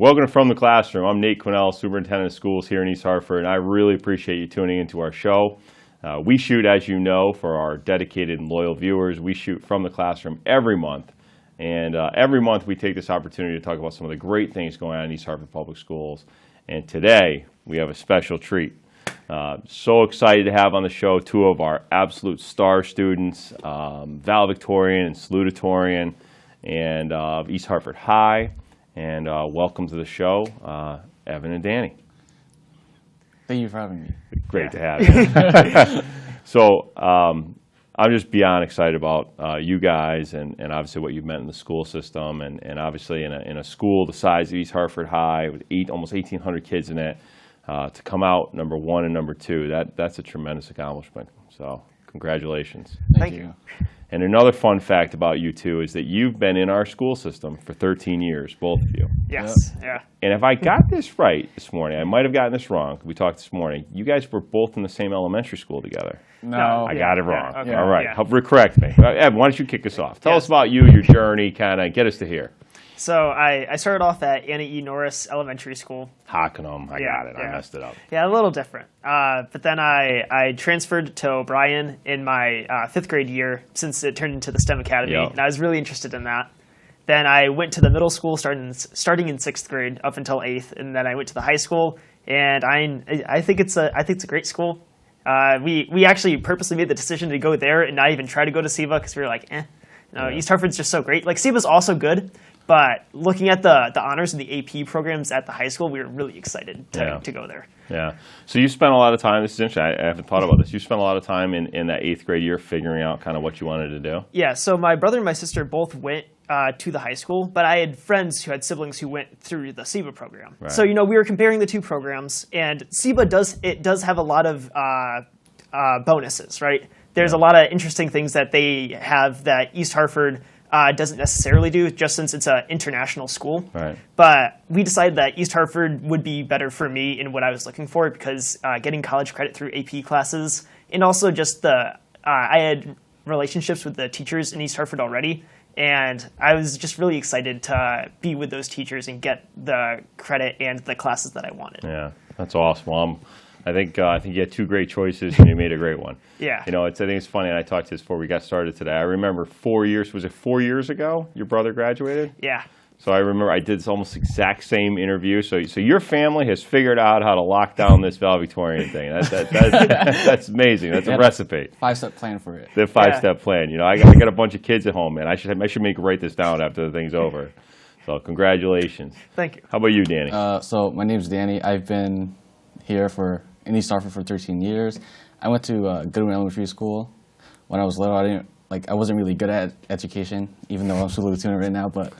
Welcome to From the Classroom. I'm Nate Quinnell, Superintendent of Schools here in East Hartford, and I really appreciate you tuning into our show. We shoot, as you know, for our dedicated and loyal viewers, we shoot From the Classroom every month. And every month we take this opportunity to talk about some of the great things going on in East Hartford Public Schools. And today we have a special treat. So excited to have on the show two of our absolute star students, Valedictorian and Salutatorian, and East Hartford High. And welcome to the show, Evan and Danny. Thank you for having me. Great to have you. So I'm just beyond excited about you guys and obviously what you've meant in the school system and obviously in a school the size of East Hartford High with almost 1,800 kids in it, to come out number one and number two, that's a tremendous accomplishment. So congratulations. Thank you. And another fun fact about you two is that you've been in our school system for 13 years, both of you. Yes, yeah. And if I got this right this morning, I might have gotten this wrong. We talked this morning. You guys were both in the same elementary school together. No. I got it wrong. Okay. All right. Yeah. Help correct me. Evan, why don't you kick us off? Tell us about you, your journey, kind of get us to here. So I started off at Annie E. Norris Elementary School. Hockenham. I got it. Yeah. I messed it up. Yeah, a little different. But then I transferred to O'Brien in my fifth grade year since it turned into the STEM Academy, Yep. and I was really interested in that. Then I went to the middle school starting in sixth grade up until eighth, and then I went to the high school, and I think it's a great school. We actually purposely made the decision to go there and not even try to go to SEBA because we were like, East Hartford's just so great. Like SEBA's also good. But looking at the honors and the AP programs at the high school, we were really excited to go there. Yeah. So you spent a lot of time, this is interesting, I haven't thought about this. You spent a lot of time in that eighth grade year figuring out kind of what you wanted to do? Yeah, so my brother and my sister both went to the high school, but I had friends who had siblings who went through the SEBA program. Right. So, we were comparing the two programs, and SEBA does have a lot of bonuses, right? There's a lot of interesting things that they have that East Hartford doesn't necessarily do, just since it's an international school. Right. But we decided that East Hartford would be better for me in what I was looking for because getting college credit through AP classes, and also just I had relationships with the teachers in East Hartford already, and I was just really excited to be with those teachers and get the credit and the classes that I wanted. Yeah, that's awesome. Well, I think you had two great choices, and you made a great one. Yeah. I think it's funny, and I talked to this before we got started today. I remember 4 years, was it 4 years ago your brother graduated? Yeah. So I remember I did this almost exact same interview. So your family has figured out how to lock down this valedictorian thing. That's amazing. That's a recipe. 5-step plan for it. The 5-step plan. I got a bunch of kids at home, man. I should write this down after the thing's over. So congratulations. Thank you. How about you, Danny? So my name's Danny. I've been here in East Hartford for 13 years. I went to Goodwin Elementary School. When I was little, I wasn't really good at education, even though I'm salutatorian right now. But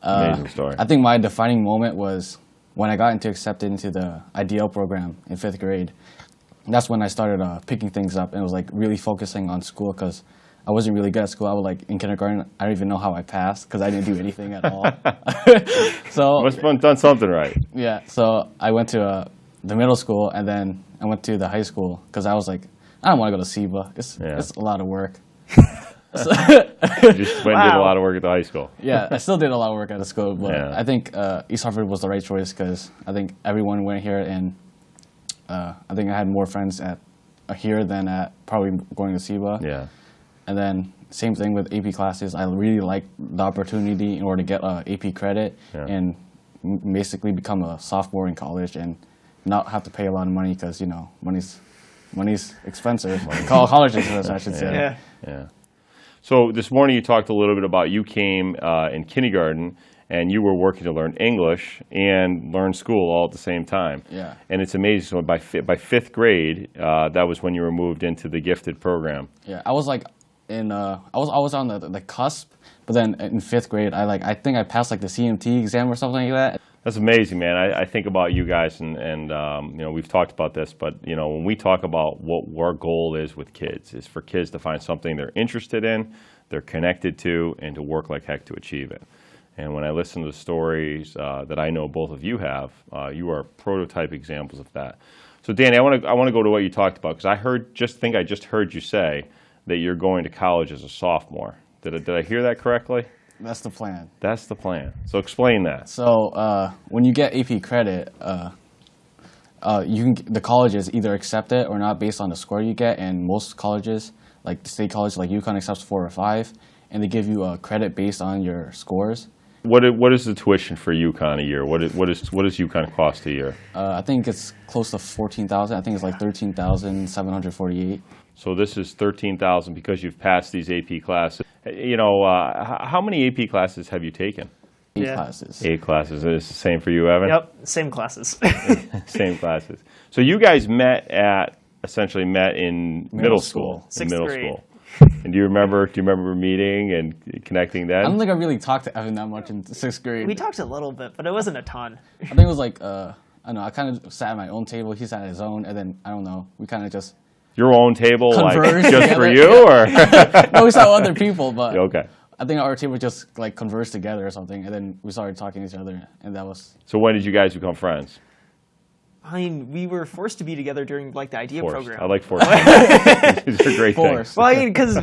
Amazing story. I think my defining moment was when I got accepted into the IDL program in 5th grade. That's when I started picking things up and was really focusing on school because I wasn't really good at school. I was in kindergarten, I don't even know how I passed because I didn't do anything at all. So must have done something right. Yeah, so I went to the middle school, and then I went to the high school because I was like, I don't want to go to SEBA. It's a lot of work. You just went and did a lot of work at the high school. Yeah, I still did a lot of work at the school, but Yeah. I think East Hartford was the right choice because I think everyone went here, and I think I had more friends here than at probably going to SEBA. Yeah. And then same thing with AP classes. I really liked the opportunity in order to get AP credit and basically become a sophomore in college and not have to pay a lot of money because, money's expensive. College is expensive, I should say. Yeah. So this morning you talked a little bit about you came in kindergarten and you were working to learn English and learn school all at the same time. Yeah. And it's amazing. So by 5th grade, that was when you were moved into the gifted program. Yeah, I was I was on the cusp, but then in 5th grade, I think I passed the CMT exam or something like that. That's amazing, man. I think about you guys, and we've talked about this, but when we talk about what our goal is with kids, is for kids to find something they're interested in, they're connected to, and to work like heck to achieve it. And when I listen to the stories that I know both of you have, you are prototype examples of that. So, Danny, I want to go to what you talked about because I just heard you say that you're going to college as a sophomore. Did I hear that correctly? That's the plan. That's the plan. So explain that. So when you get AP credit, the colleges either accept it or not based on the score you get, and most colleges, like the state college, like Uconn, accepts 4 or 5, and they give you a credit based on your scores. What is the tuition for Uconn a year? What does Uconn cost a year? I think it's close to 14,000. I think it's like 13,748. So this is 13,000 because you've passed these AP classes. You know, how many AP classes have you taken? 8 Yeah. classes. 8 classes. Is it the same for you, Evan? Yep, same classes. Same classes. So you guys essentially met in middle school. In Sixth middle grade. school. And do you remember meeting and connecting then? I don't think I really talked to Evan that much in 6th grade. We talked a little bit, but it wasn't a ton. I think it was like, I don't know, I kind of sat at my own table, he sat at his own, and then, I don't know, we kind of just... Your own table, like Converse just for together. you, or? No, we saw other people, but Okay. I think our table just like conversed together or something, and then we started talking to each other, and that was... So when did you guys become friends? I mean, we were forced to be together during like the idea Forced. program. I like forced. These are great Forced. things. Well, I mean, because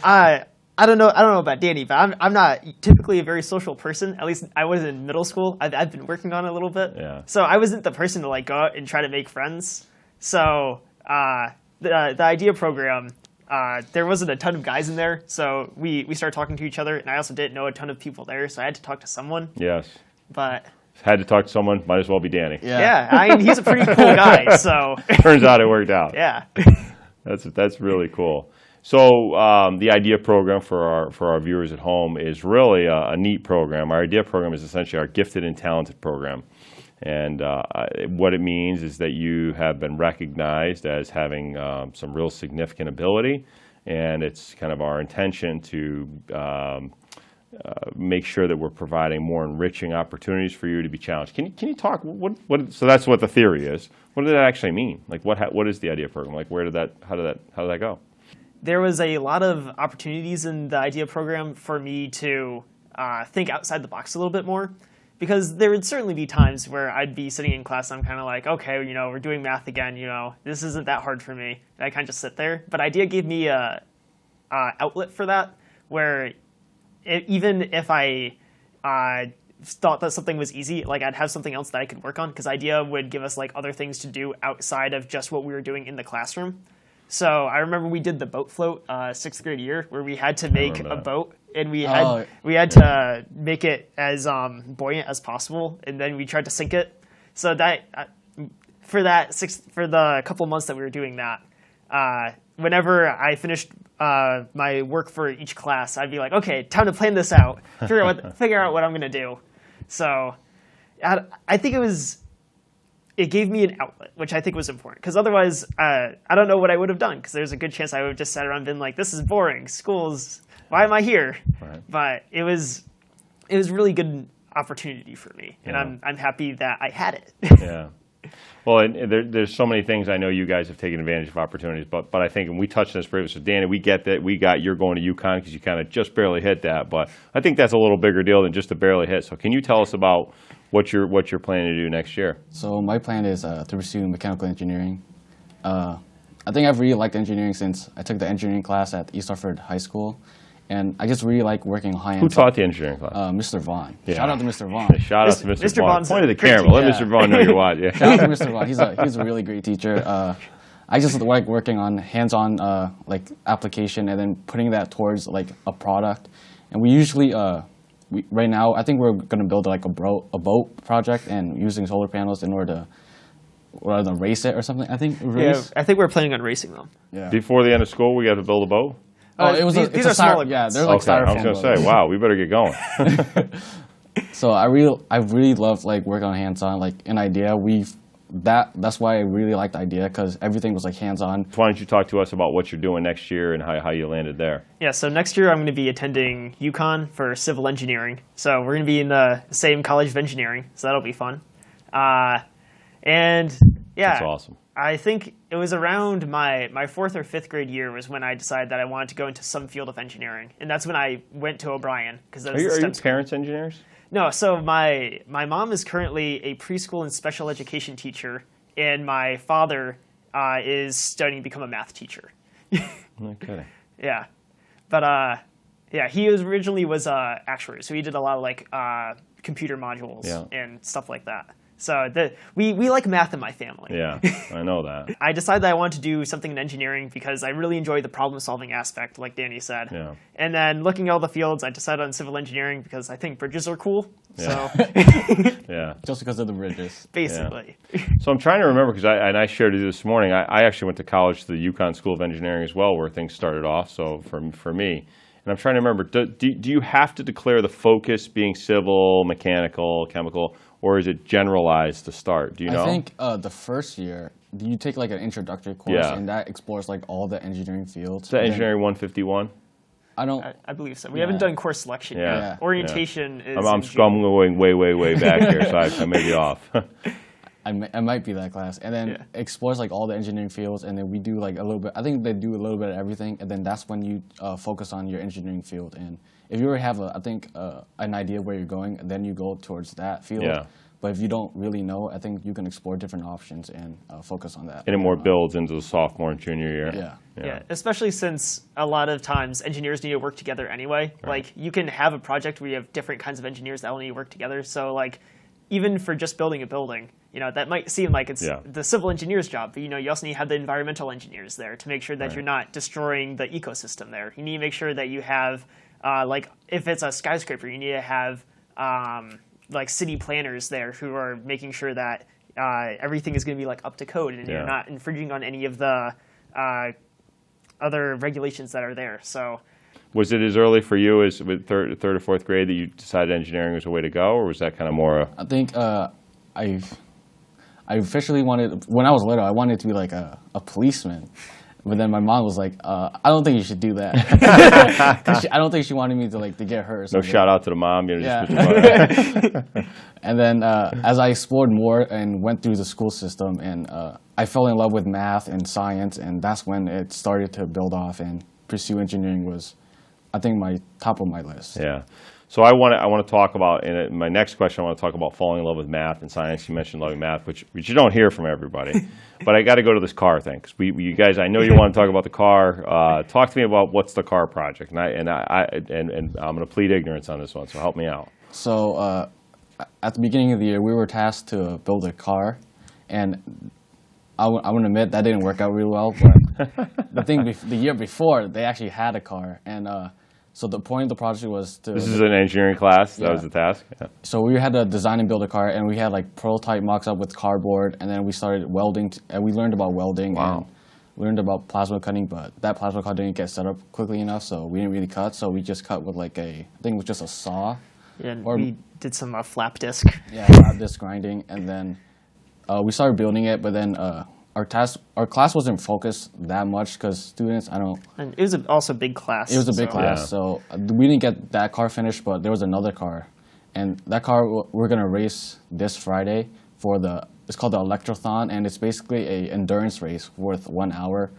I don't know about Danny, but I'm not typically a very social person. At least I was in middle school. I've been working on it a little bit. Yeah. So I wasn't the person to like go out and try to make friends. So the idea program, there wasn't a ton of guys in there. So we started talking to each other, and I also didn't know a ton of people there, so I had to talk to someone. Yes. But Had to talk to someone. Might as well be Danny. yeah, I mean, he's a pretty cool guy. So Turns out it worked out. yeah. That's really cool. So the IDEA program for our viewers at home is really a neat program. Our IDEA program is essentially our gifted and talented program. And what it means is that you have been recognized as having some real significant ability. And it's kind of our intention to make sure that we're providing more enriching opportunities for you to be challenged. Can you talk? So that's what the theory is. What did that actually mean? Like what is the IDEA program? Like how did that go? There was a lot of opportunities in the IDEA program for me to think outside the box a little bit more, because there would certainly be times where I'd be sitting in class and I'm kind of like, okay, we're doing math again, this isn't that hard for me. And I kind of just sit there. But IDEA gave me a outlet for that, where even if I thought that something was easy, like I'd have something else that I could work on, because IDEA would give us like other things to do outside of just what we were doing in the classroom. So I remember we did the boat float 6th grade year, where we had to make a boat, and we had to make it as buoyant as possible, and then we tried to sink it. So that for the couple months that we were doing that, whenever I finished my work for each class, I'd be like, okay, time to plan this out, figure out what I'm gonna do. So I think it gave me an outlet, which I think was important, because otherwise, I don't know what I would have done, because there's a good chance I would have just sat around and been like, this is boring, why am I here? Right. But it was really good opportunity for me, and I'm happy that I had it. Yeah. Well, and there's so many things I know you guys have taken advantage of opportunities, but I think, and we touched on this previously, so Danny, we get that, you're going to Uconn because you kind of just barely hit that, but I think that's a little bigger deal than just to barely hit. So can you tell us about what you're planning to do next year? So my plan is to pursue mechanical engineering. I think I've really liked engineering since I took the engineering class at East Hartford High School, and I just really like working high-end. Who taught the engineering class? Mr. Vaughn. Yeah. Shout out to Mr. Vaughn. Shout out to Mr. Vaughn. Vaughn's Point to the a great camera. Let teacher. Mr. Vaughn know you're watching. Yeah. Shout out to Mr. Vaughn. He's a really great teacher. I just like working on hands-on like application and then putting that towards like a product. And we usually right now I think we're going to build like a boat project and using solar panels in order to race it or something. I think race. Yeah, I think we're planning on racing them. Yeah. Before the end of school, we got to build a boat? These are smaller. Yeah, they're like Okay, I was going to say, wow, we better get going. So I really love like working on hands-on, like an idea. That's why I really liked the idea, because everything was like hands-on. Why don't you talk to us about what you're doing next year and how you landed there? Yeah, so next year I'm going to be attending Uconn for civil engineering. So we're going to be in the same College of Engineering, so that'll be fun. And yeah, That's awesome. I think it was around my 4th or 5th grade year was when I decided that I wanted to go into some field of engineering, and that's when I went to O'Brien. Are your parents engineers? No, so my mom is currently a preschool and special education teacher, and my father is studying to become a math teacher. No kidding. Yeah, but Yeah, he originally was actuary, so he did a lot of like computer modules and stuff like that. So we like math in my family. Yeah, I know that. I decided that I wanted to do something in engineering because I really enjoy the problem-solving aspect, like Danny said. Yeah. And then looking at all the fields, I decided on civil engineering because I think bridges are cool. Yeah. So Yeah. Just because of the bridges. basically. So I'm trying to remember, because I shared it this morning, I actually went to college to the Uconn School of Engineering as well, where things started off, so for me. And I'm trying to remember, do you have to declare the focus being civil, mechanical, chemical, or is it generalized to start? Do you know? I think the first year, you take like an introductory course, Yeah. and that explores like all the engineering fields. Is that And then Engineering 151? I don't. I believe so. We haven't done course selection Yeah. yet. Yeah. Orientation is I'm in June. going way back here, so I may be off. I might be that class, and then explores like all the engineering fields, and then we do like a little bit. I think they do a little bit of everything, and then that's when you focus on your engineering field. And if you already have an idea where you're going, then you go towards that field. Yeah. But if you don't really know, I think you can explore different options and focus on that. And it more builds into the sophomore and junior year. Yeah. Yeah, especially since a lot of times engineers need to work together anyway. Right. Like you can have a project where you have different kinds of engineers that all need to work together. So like even for just building a building, that might seem like it's the civil engineer's job, but you also need to have the environmental engineers there to make sure that you're not destroying the ecosystem there. You need to make sure that you have like if it's a skyscraper, you need to have like city planners there who are making sure that everything is going to be like up to code and you're not infringing on any of the other regulations that are there. So, was it as early for you as with third or fourth grade that you decided engineering was a way to go, or was that kind of more? I think I officially wanted, when I was little, I wanted to be like a policeman. But then my mom was like, I don't think you should do that. I don't think she wanted me to get hurt. Or No something. shout out to the mom. And then as I explored more and went through the school system, and I fell in love with math and science, and that's when it started to build off, and pursue engineering was, I think, my top of my list. Yeah. So I want to talk about, in my next question, I want to talk about falling in love with math and science. You mentioned loving math, which you don't hear from everybody. But I got to go to this car thing, because you guys, I know you want to talk about the car. Talk to me about what's the car project, and I'm going to plead ignorance on this one, so help me out. So at the beginning of the year, we were tasked to build a car, and I want to admit that didn't work out really well. But the year before, they actually had a car, and so the point of the project was to. This is an engineering class. That was the task. Yeah. So we had to design and build a car, and we had like prototype mocks up with cardboard, and then we started welding, and we learned about welding. Wow. And we learned about plasma cutting, but that plasma cut didn't get set up quickly enough, so we didn't really cut. So we just cut with I think it was just a saw. Yeah, and Or- we did some flap disc. Yeah, flat disc grinding, and then we started building it. But then our class wasn't focused that much because students, And it was also a big class. it was a big so- class, so we didn't get that car finished. But there was another car, and that car we're gonna race this Friday for it's called the Electrothon, and it's basically a endurance race worth 1 hour,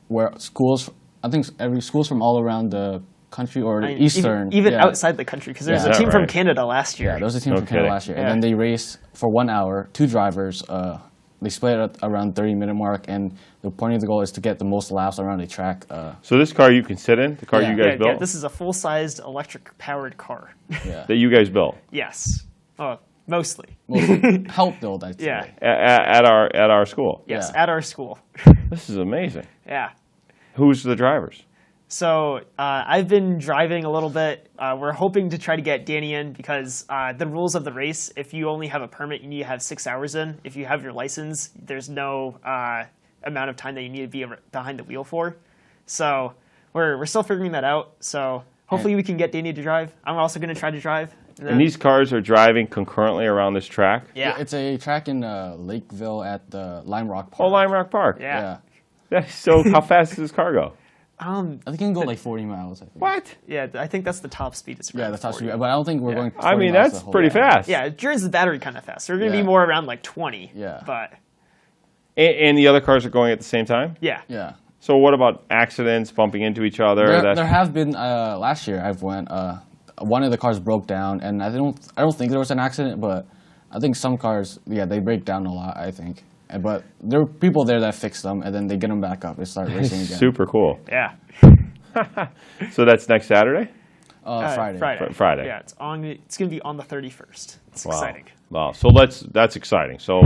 where schools, I think schools from all around the country or I mean, Eastern, even yeah. outside the country, because there's Yeah. a team Is that from right? Canada last year. Yeah, there was a team No from Canada kidding. last year, Yeah. and then they race for 1 hour, 2 drivers. They split it at around 30-minute mark, and the point of the goal is to get the most laps around a track. So this car you can sit in, the car Yeah. you guys built, This is a full-sized electric-powered car. Yeah, that you guys built Yes. Oh, mostly. mostly help build, I'd say. Yeah. at our school. Yes, Yeah. at our school. This is amazing. Yeah. Who's the drivers? So I've been driving a little bit. We're hoping to try to get Danny in because the rules of the race, if you only have a permit, you need to have 6 hours in. If you have your license, there's no amount of time that you need to be behind the wheel for. So we're still figuring that out. So hopefully we can get Danny to drive. I'm also going to try to drive. And these cars are driving concurrently around this track? Yeah. It's a track in Lakeville at the Lime Rock Park. Oh, Lime Rock Park. Yeah. So how fast does this car go? I think it can go like 40 miles. I think. What? Yeah, I think that's the top speed. It's Yeah, around the top 40. speed. But I don't think we're going. 40 I mean, miles that's the whole pretty way. fast. Yeah, it drains the battery kind of fast. So we're going to Yeah. be more around like 20. Yeah. But And the other cars are going at the same time? yeah. Yeah. So what about accidents, bumping into each other? There have been last year. I've went. One of the cars broke down, and I don't think there was an accident, but I think some cars, they break down a lot. I think, but there were people there that fix them, and then they get them back up and start racing again. Super cool. Yeah. So that's next Saturday? Friday. Friday. Yeah, it's going to be on the 31st. It's Wow. exciting. Wow. So that's exciting. So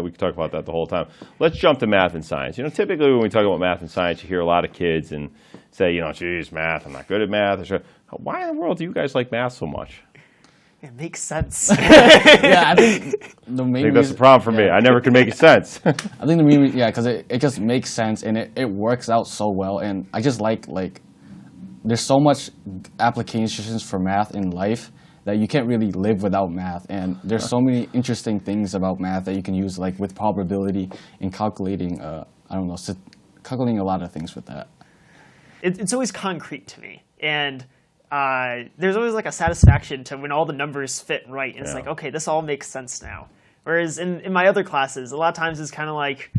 we can talk about that the whole time. Let's jump to math and science. You know, typically when we talk about math and science, you hear a lot of kids and say, you know, geez, math, I'm not good at math. Why in the world do you guys like math so much? It makes sense. Yeah, I think the main I think that's the problem for me. yeah. I never can make it sense. I think the main because it just makes sense and it works out so well. And I just like there's so much applications for math in life that you can't really live without math. And there's so many interesting things about math that you can use, like with probability and calculating, calculating a lot of things with that. It's always concrete to me. And there's always like a satisfaction to when all the numbers fit right. And it's like, okay, this all makes sense now. Whereas in my other classes, a lot of times it's kind of like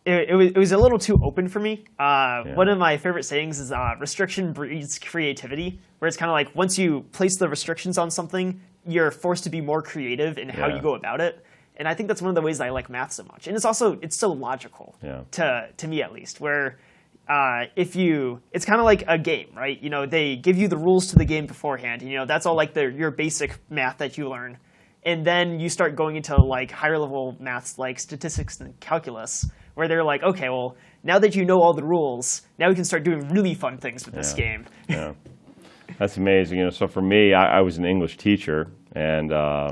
it was a little too open for me. One of my favorite sayings is restriction breeds creativity, where it's kind of like once you place the restrictions on something, you're forced to be more creative in how you go about it. And I think that's one of the ways I like math so much. And it's so logical to me at least, where it's kind of like a game, right? You know, they give you the rules to the game beforehand. You know, that's all like your basic math that you learn. And then you start going into like higher level maths like statistics and calculus, where they're like, okay, well, now that you know all the rules, now we can start doing really fun things with this game. Yeah, that's amazing. You know, so for me, I was an English teacher, and I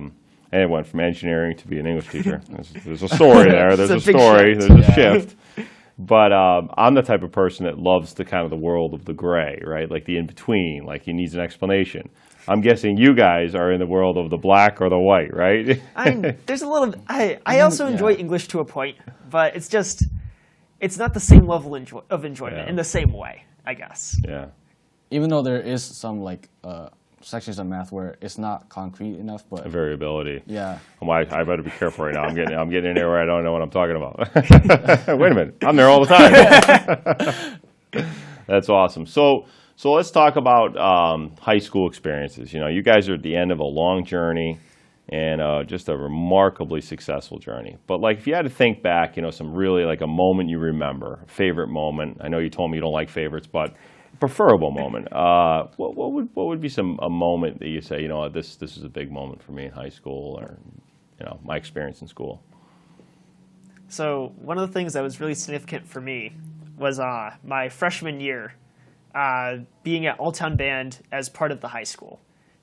went from engineering to be an English teacher. There's a story there. There's a story. Shift. There's a shift. But I'm the type of person that loves the kind of the world of the gray, right? Like the in-between, like he needs an explanation. I'm guessing you guys are in the world of the black or the white, right? There's a little. I also enjoy English to a point, but it's not the same level of enjoyment in the same way, I guess. Yeah. Even though there is some sections of math where it's not concrete enough, but Variability. yeah. I better be careful right now. I'm getting in there where I don't know what I'm talking about. Wait a minute, I'm there all the time. That's awesome. So let's talk about high school experiences. You know, you guys are at the end of a long journey and just a remarkably successful journey. But like, if you had to think back, you know, some really like a moment you remember, a favorite moment. I know you told me you don't like favorites, but preferable moment. What would be a moment that you say, you know, this is a big moment for me in high school, or you know, my experience in school? So one of the things that was really significant for me was my freshman year. Being at All Town Band as part of the high school,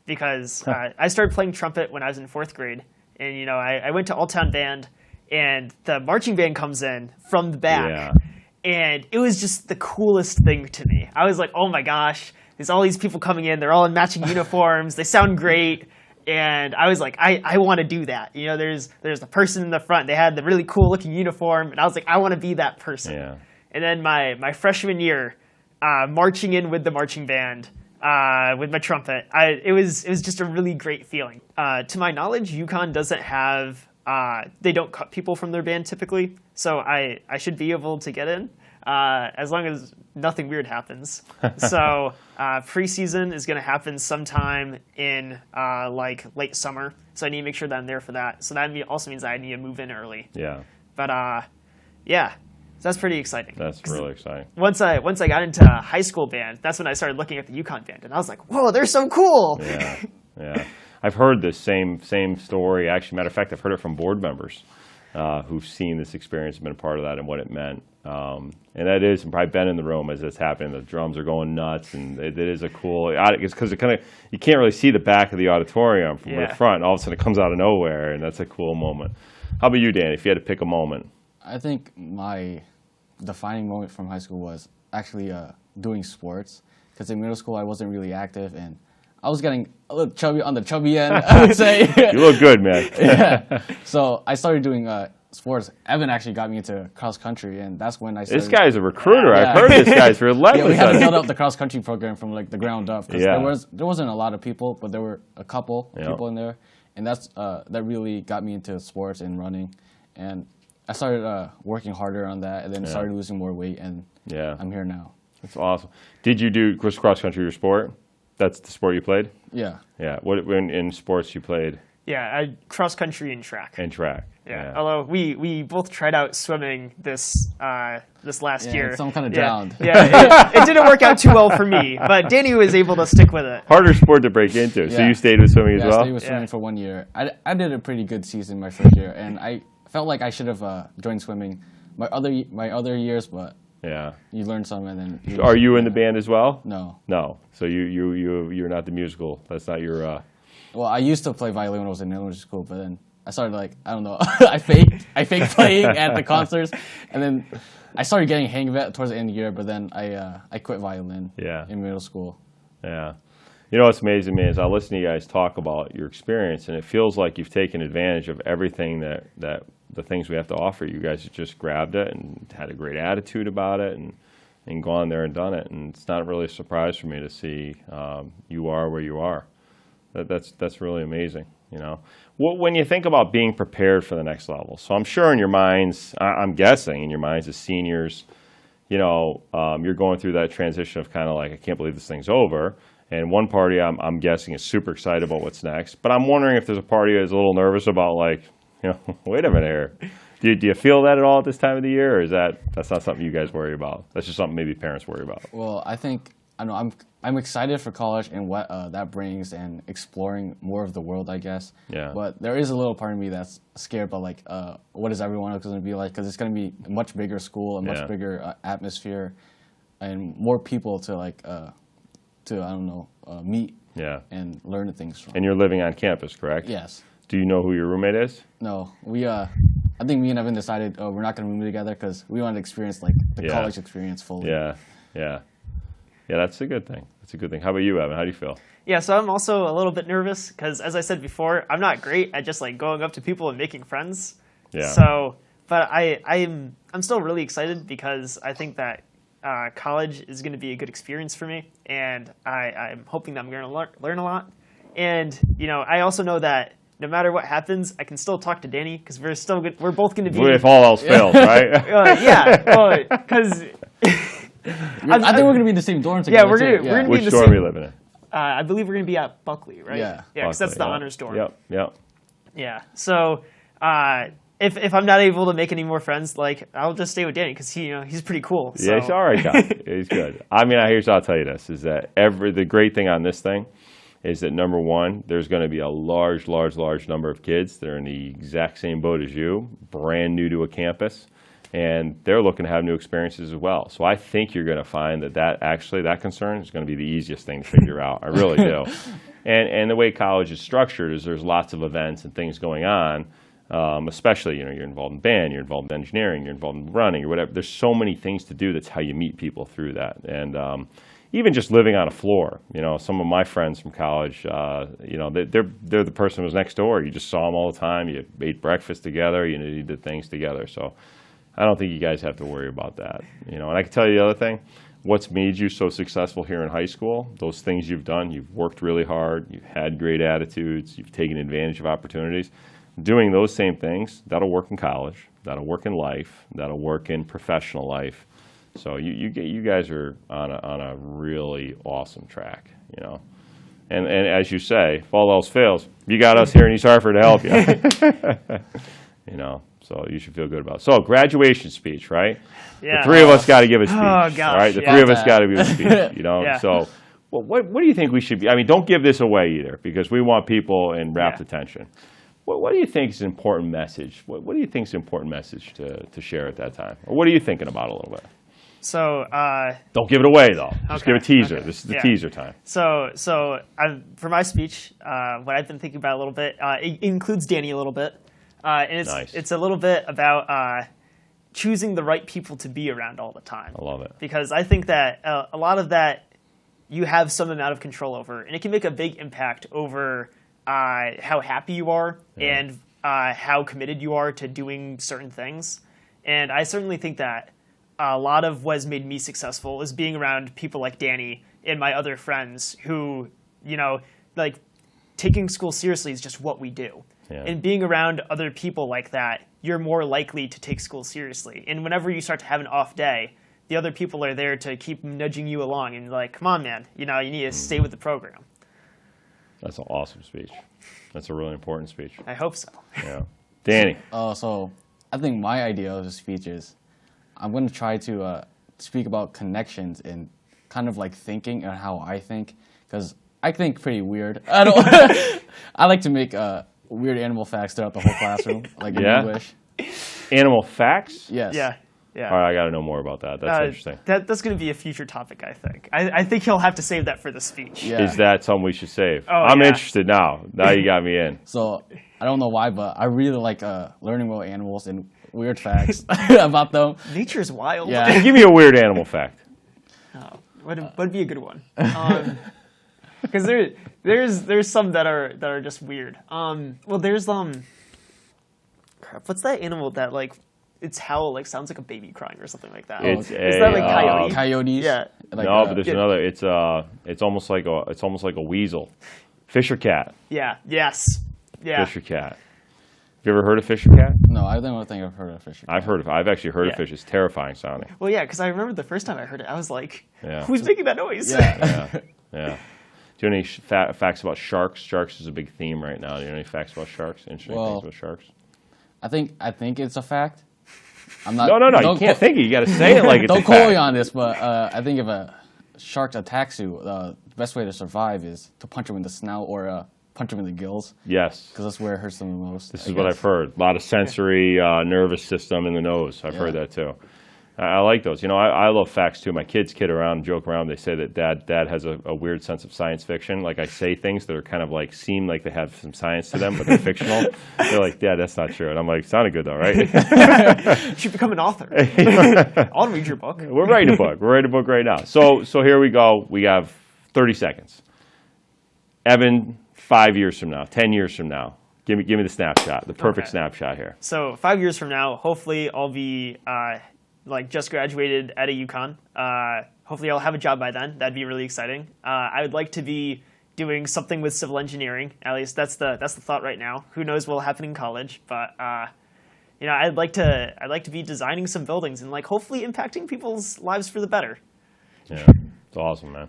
because I started playing trumpet when I was in 4th grade, and you know I went to All Town Band, and the marching band comes in from the back, and it was just the coolest thing to me. I was like, oh my gosh, there's all these people coming in, they're all in matching uniforms, they sound great, and I was like, I want to do that. You know, there's the person in the front, they had the really cool looking uniform, and I was like, I want to be that person. Yeah. And then my freshman year. Marching in with the marching band, with my trumpet, it was just a really great feeling. To my knowledge, Uconn doesn't have, they don't cut people from their band typically, so I should be able to get in, as long as nothing weird happens. So preseason is going to happen sometime in like late summer, so I need to make sure that I'm there for that. So that also means I need to move in early. Yeah. But yeah. So that's pretty exciting. That's really exciting. Once I got into high school band, that's when I started looking at the Uconn band, and I was like, "Whoa, they're so cool!" Yeah. I've heard this same story. Actually, matter of fact, I've heard it from board members who've seen this experience and been a part of that and what it meant. And that is, and probably been in the room as it's happening. The drums are going nuts, and it is a cool. It's because you can't really see the back of the auditorium from the front. And all of a sudden, it comes out of nowhere, and that's a cool moment. How about you, Dan? If you had to pick a moment. I think my defining moment from high school was actually doing sports, because in middle school I wasn't really active and I was getting a little chubby on the chubby end, I would say. You look good, man. Yeah. So I started doing sports. Evan actually got me into cross country, and that's when I started. This guy's a recruiter. I've heard this guy's relentless. Yeah, we had to build up the cross country program from like the ground up. Yeah. There wasn't a lot of people, but there were a couple people in there, and that really got me into sports and running, and I started working harder on that, and then started losing more weight, and I'm here now. That's awesome. Did you do cross country your sport? That's the sport you played? Yeah. Yeah. What in sports you played? Yeah, cross country and track. And track. Yeah. Although we both tried out swimming this last year. Some kind of drowned. Yeah, it didn't work out too well for me, but Danny was able to stick with it. Harder sport to break into. So you stayed with swimming as well? I stayed with swimming for 1 year. I did a pretty good season my first year, and I felt like I should have joined swimming my other years, but you learn some, and then. Are you in the band as well? No. No. So you're not the musical. That's not your. Well, I used to play violin when I was in elementary school, but then I started I don't know, I faked playing at the concerts, and then I started getting a hang of it towards the end of the year, but then I quit violin in middle school. Yeah. You know what's amazing, man, is I listen to you guys talk about your experience, and it feels like you've taken advantage of everything that the things we have to offer. You guys have just grabbed it and had a great attitude about it and gone there and done it. And it's not really a surprise for me to see you are where you are. That's really amazing, you know. When you think about being prepared for the next level, so I'm sure in your minds, I'm guessing in your minds as seniors, you know, you're going through that transition of kind of like, I can't believe this thing's over. And one party, I'm guessing, is super excited about what's next. But I'm wondering if there's a party that's a little nervous about, like, you know, wait a minute here. Do you feel that at all at this time of the year, or is that's not something you guys worry about? That's just something maybe parents worry about. Well, I don't know, I'm excited for college and what that brings and exploring more of the world, I guess. Yeah. But there is a little part of me that's scared about, like, what is everyone else going to be like? Because it's going to be a much bigger school, a much bigger atmosphere, and more people to, like, I don't know, meet and learn things from. And you're living on campus, correct? Yes. Do you know who your roommate is? No. I think me and Evan decided, we're not going to room together because we wanted to experience, like, the college experience fully. Yeah, that's a good thing. That's a good thing. How about you, Evan? How do you feel? Yeah, so I'm also a little bit nervous because, as I said before, I'm not great at just, like, going up to people and making friends. Yeah. So, but I'm still really excited because I think that college is going to be a good experience for me, and I'm hoping that I'm going to learn a lot. And, you know, I also know that no matter what happens, I can still talk to Danny because we're both going to be. If all else fails, right? Because. I think we're going to be in the same dorm together. Yeah, we're going to be in the same. Which dorm are you living in? I believe we're going to be at Buckley, right? Yeah. because that's the honors dorm. Yep. Yeah. So if I'm not able to make any more friends, like, I'll just stay with Danny because he's pretty cool. So. Yeah, he's all right guy. He's good. I mean, I'll tell you this, is that the great thing on this thing is that, number one, there's going to be a large number of kids that are in the exact same boat as you, brand new to a campus, and they're looking to have new experiences as well. So I think you're going to find that concern is going to be the easiest thing to figure out. I really do. And the way college is structured is there's lots of events and things going on, especially, you're involved in band, you're involved in engineering, you're involved in running or whatever. There's so many things to do. That's how you meet people through that. And even just living on a floor, some of my friends from college, they're the person who was next door. You just saw them all the time. You ate breakfast together. You did things together. So I don't think you guys have to worry about that. And I can tell you the other thing. What's made you so successful here in high school, those things you've done, you've worked really hard, you've had great attitudes, you've taken advantage of opportunities. Doing those same things, that'll work in college, that'll work in life, that'll work in professional life. So you guys are on a really awesome track, And as you say, if all else fails, you got us here in East Hartford to help you. So you should feel good about it. So graduation speech, right? Yeah. The three of us got to give a speech. Oh, gosh. Right? The three of us got to give a speech, Yeah. So what do you think we should be? I mean, don't give this away either, because we want people in rapt attention. What do you think is an important message? What do you think is an important message to share at that time? Or what are you thinking about a little bit? So don't give it away, though. Just give a teaser. Okay. This is the teaser time. So for my speech, what I've been thinking about a little bit, it includes Danny a little bit. And it's a little bit about choosing the right people to be around all the time. I love it. Because I think that a lot of that you have some amount of control over, and it can make a big impact over how happy you are and how committed you are to doing certain things. And I certainly think that a lot of what has made me successful is being around people like Danny and my other friends who, like, taking school seriously is just what we do. Yeah. And being around other people like that, you're more likely to take school seriously. And whenever you start to have an off day, the other people are there to keep nudging you along and like, come on, man, you need to stay with the program. That's an awesome speech. That's a really important speech. I hope so. Yeah. Danny. So I think my idea of the speech is I'm going to try to speak about connections and kind of like thinking and how I think, because I think pretty weird. I don't. I like to make weird animal facts throughout the whole classroom, like in Yeah? English. Animal facts? Yes. Yeah. Yeah. All right, I got to know more about that. That's interesting. That's going to be a future topic, I think. I think he'll have to save that for the speech. Yeah. Is that something we should save? Oh, I'm yeah. interested now. Now you got me in. So I don't know why, but I really like learning about animals and weird facts about them. Nature's wild. Yeah. Give me a weird animal fact. Oh, would be a good one. Because there's some that are just weird. Well, there's crap. What's that animal that like its howl like sounds like a baby crying or something like that? It's Is that like coyote? Coyotes. Yeah. Like, No, but there's yeah. another. It's almost like a weasel. Fisher cat. Yeah. Yes. Yeah. Fisher cat. Have you ever heard of Fisher cat? No, I don't think I've heard of fish. I've actually heard of Yeah. fish. It's terrifying sounding. Well, yeah, because I remember the first time I heard it, I was like, Yeah. "Who's making that noise?" Yeah. Yeah. Do you know any facts about sharks? Sharks is a big theme right now. Do you know any facts about sharks? Interesting Well, things about sharks? I think it's a fact. I'm not. No. You don't can't quote- think it. You got to say it like it's Don't a quote fact. me on this, but I think if a shark attacks you, the best way to survive is to punch him in the snout or punch him in the gills, Yes. because that's where it hurts them the most. This is what I've heard. A lot of sensory nervous system in the nose. I've heard that too. I like those. You know, I love facts too. My kids kid around, joke around. They say that dad has a weird sense of science fiction. Like I say things that are kind of like seem like they have some science to them, but they're fictional. They're like, Dad, that's not true. And I'm like, sounded good though, right? You should become an author. I'll read your book. We're writing a book. We're writing a book right now. So here we go. We have 30 seconds. Evan, 5 years from now, 10 years from now, give me the snapshot, the perfect Okay. snapshot here. So 5 years from now, hopefully I'll be like just graduated at a Uconn. Hopefully I'll have a job by then. That'd be really exciting. I would like to be doing something with civil engineering. At least that's the thought right now. Who knows what will happen in college? But you know, I'd like to be designing some buildings and like hopefully impacting people's lives for the better. Yeah, it's awesome, man.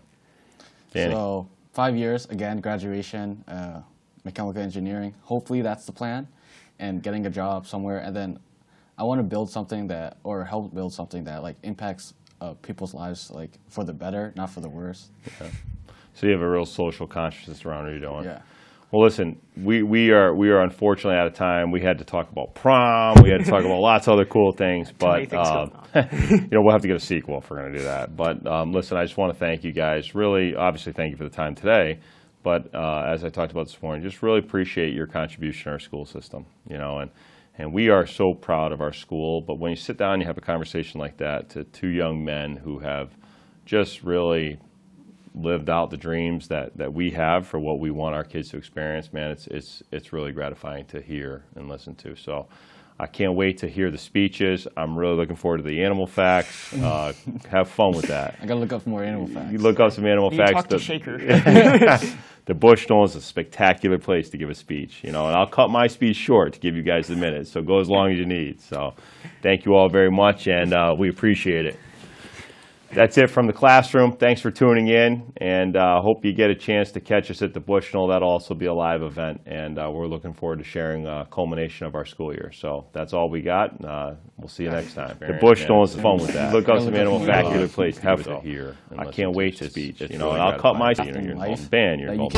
Danny. So 5 years again, graduation, mechanical engineering. Hopefully that's the plan, and getting a job somewhere, and then I want to build something that, or help build something that like impacts people's lives like for the better, not for the worse. So you have a real social consciousness around what you're doing. Yeah. Well, listen, we are unfortunately out of time. We had to talk about prom. We had to talk about lots of other cool things, many but things going you know, we'll have to get a sequel if we're going to do that. But listen, I just want to thank you guys. Really, obviously, thank you for the time today. But as I talked about this morning, just really appreciate your contribution to our school system. You know, and we are so proud of our school. But when you sit down and you have a conversation like that to two young men who have just really lived out the dreams that we have for what we want our kids to experience, man, it's really gratifying to hear and listen to. So I can't wait to hear the speeches. I'm really looking forward to the animal facts. Have fun with that. I gotta look up some more animal facts. You look up some animal You facts. talk to Shaker. The Bushnell is a spectacular place to give a speech, you know, and I'll cut my speech short to give you guys the minutes, so go as long as you need. So thank you all very much, and we appreciate it. That's it from the classroom. Thanks for tuning in, and hope you get a chance to catch us at the Bushnell. That'll also be a live event, and we're looking forward to sharing a culmination of our school year. So that's all we got. We'll see you next time. The Bushnell is fun with that. Look up some animal spectacular place. Have to hear. I can't wait to speech. You know, and I'll cut my speech. You're involved. Ben, you're that you involved.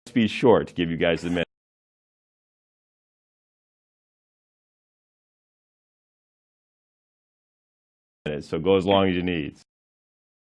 Speech short to give you guys the minute. So go as long as you need.